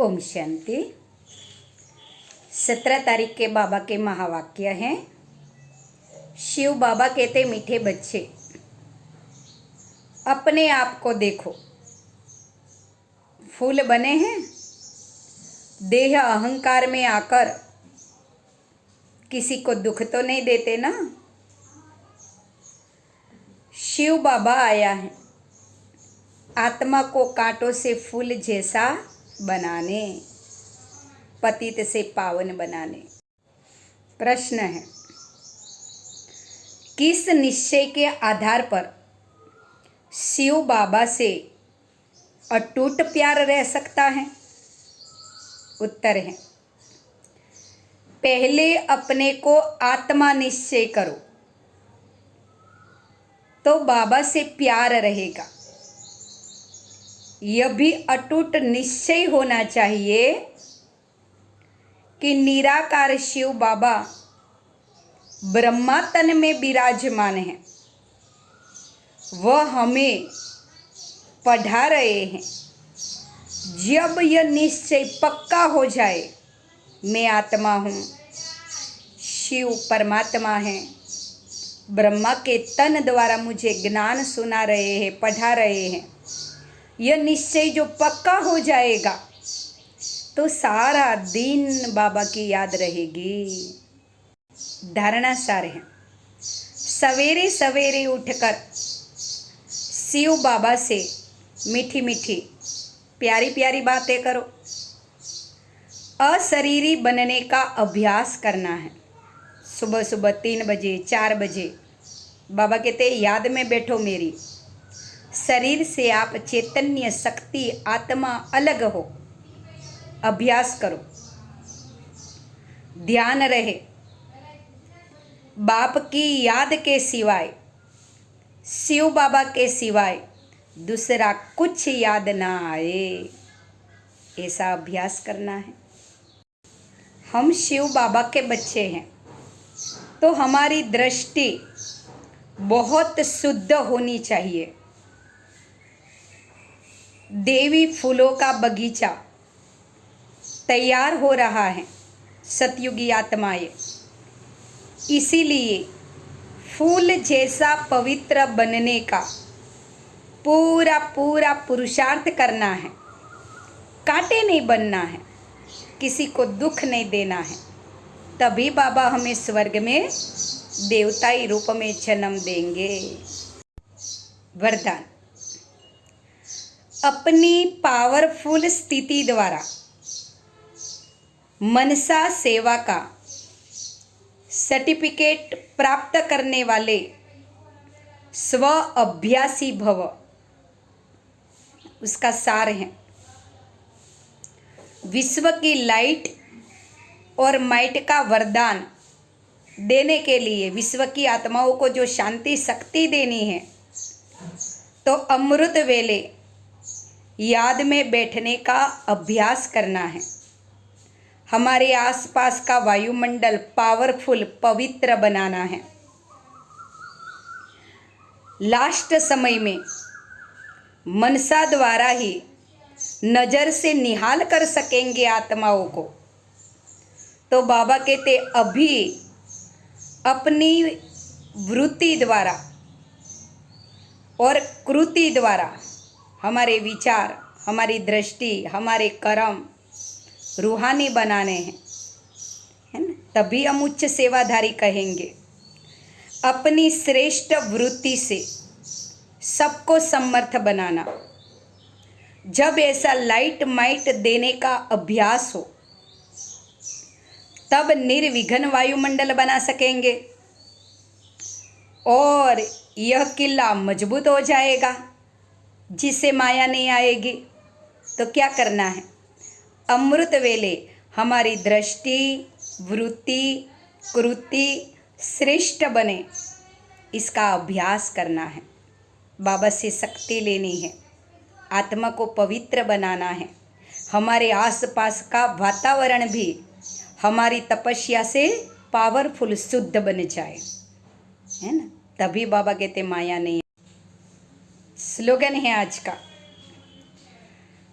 ओम शांति। 17 तारीख के बाबा के महावाक्य हैं। शिव बाबा कहते, मीठे बच्चे अपने आप को देखो, फूल बने हैं, देह अहंकार में आकर किसी को दुख तो नहीं देते ना। शिव बाबा आया है आत्मा को कांटों से फूल जैसा बनाने, पतित से पावन बनाने। प्रश्न है, किस निश्चय के आधार पर शिव बाबा से अटूट प्यार रह सकता है? उत्तर है, पहले अपने को आत्मा निश्चय करो तो बाबा से प्यार रहेगा। यह भी अटूट निश्चय होना चाहिए कि निराकार शिव बाबा ब्रह्मा तन में विराजमान है, वह हमें पढ़ा रहे हैं। जब यह निश्चय पक्का हो जाए, मैं आत्मा हूँ, शिव परमात्मा है, ब्रह्मा के तन द्वारा मुझे ज्ञान सुना रहे हैं, पढ़ा रहे हैं, यह निश्चय जो पक्का हो जाएगा तो सारा दिन बाबा की याद रहेगी। धारणा सार है, सवेरे सवेरे उठकर शिव बाबा से मीठी मीठी प्यारी प्यारी बातें करो। अशरीरी बनने का अभ्यास करना है। सुबह सुबह 3 बजे 4 बजे बाबा कहते, याद में बैठो मेरी। शरीर से आप चैतन्य शक्ति आत्मा अलग हो, अभ्यास करो। ध्यान रहे, बाप की याद के सिवाय, शिव बाबा के सिवाय दूसरा कुछ याद ना आए, ऐसा अभ्यास करना है। हम शिव बाबा के बच्चे हैं तो हमारी दृष्टि बहुत शुद्ध होनी चाहिए। देवी फूलों का बगीचा तैयार हो रहा है, सतयुगी आत्माएं, इसीलिए फूल जैसा पवित्र बनने का पूरा पूरा पुरुषार्थ करना है। कांटे नहीं बनना है, किसी को दुख नहीं देना है, तभी बाबा हमें स्वर्ग में देवताई रूप में जन्म देंगे। वरदान, अपनी पावरफुल स्थिति द्वारा मनसा सेवा का सर्टिफिकेट प्राप्त करने वाले स्व अभ्यासी भव। उसका सार है, विश्व की लाइट और माइट का वरदान देने के लिए, विश्व की आत्माओं को जो शांति शक्ति देनी है, तो अमृत वेले याद में बैठने का अभ्यास करना है। हमारे आसपास का वायुमंडल पावरफुल पवित्र बनाना है। लास्ट समय में मनसा द्वारा ही नज़र से निहाल कर सकेंगे आत्माओं को। तो बाबा कहते, अभी अपनी वृत्ति द्वारा और कृति द्वारा हमारे विचार, हमारी दृष्टि, हमारे कर्म रूहानी बनाने हैं, है ना, तभी हम उच्च सेवाधारी कहेंगे। अपनी श्रेष्ठ वृत्ति से सबको समर्थ बनाना। जब ऐसा लाइट माइट देने का अभ्यास हो, तब निर्विघ्न वायुमंडल बना सकेंगे और यह किला मजबूत हो जाएगा, जिससे माया नहीं आएगी। तो क्या करना है? अमृत वेले हमारी दृष्टि, वृत्ति, कृति श्रेष्ठ बने, इसका अभ्यास करना है। बाबा से शक्ति लेनी है, आत्मा को पवित्र बनाना है। हमारे आसपास का वातावरण भी हमारी तपस्या से पावरफुल शुद्ध बन जाए, है ना, तभी बाबा कहते माया नहीं। स्लोगन है आज का,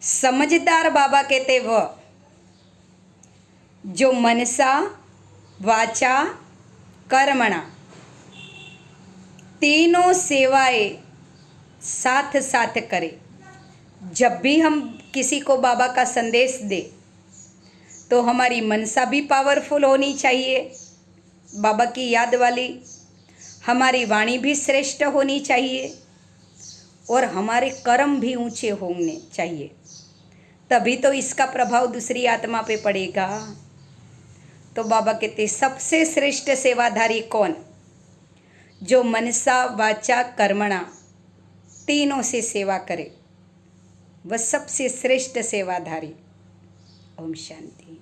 समझदार बाबा कहते वह जो मनसा वाचा कर्मणा तीनों सेवाएं साथ साथ करे। जब भी हम किसी को बाबा का संदेश दे तो हमारी मनसा भी पावरफुल होनी चाहिए, बाबा की याद वाली, हमारी वाणी भी श्रेष्ठ होनी चाहिए और हमारे कर्म भी ऊंचे होने चाहिए, तभी तो इसका प्रभाव दूसरी आत्मा पे पड़ेगा। तो बाबा कहते सबसे श्रेष्ठ सेवाधारी कौन? जो मनसा वाचा कर्मणा तीनों से सेवा करे, वह सबसे श्रेष्ठ सेवाधारी। ओम शांति।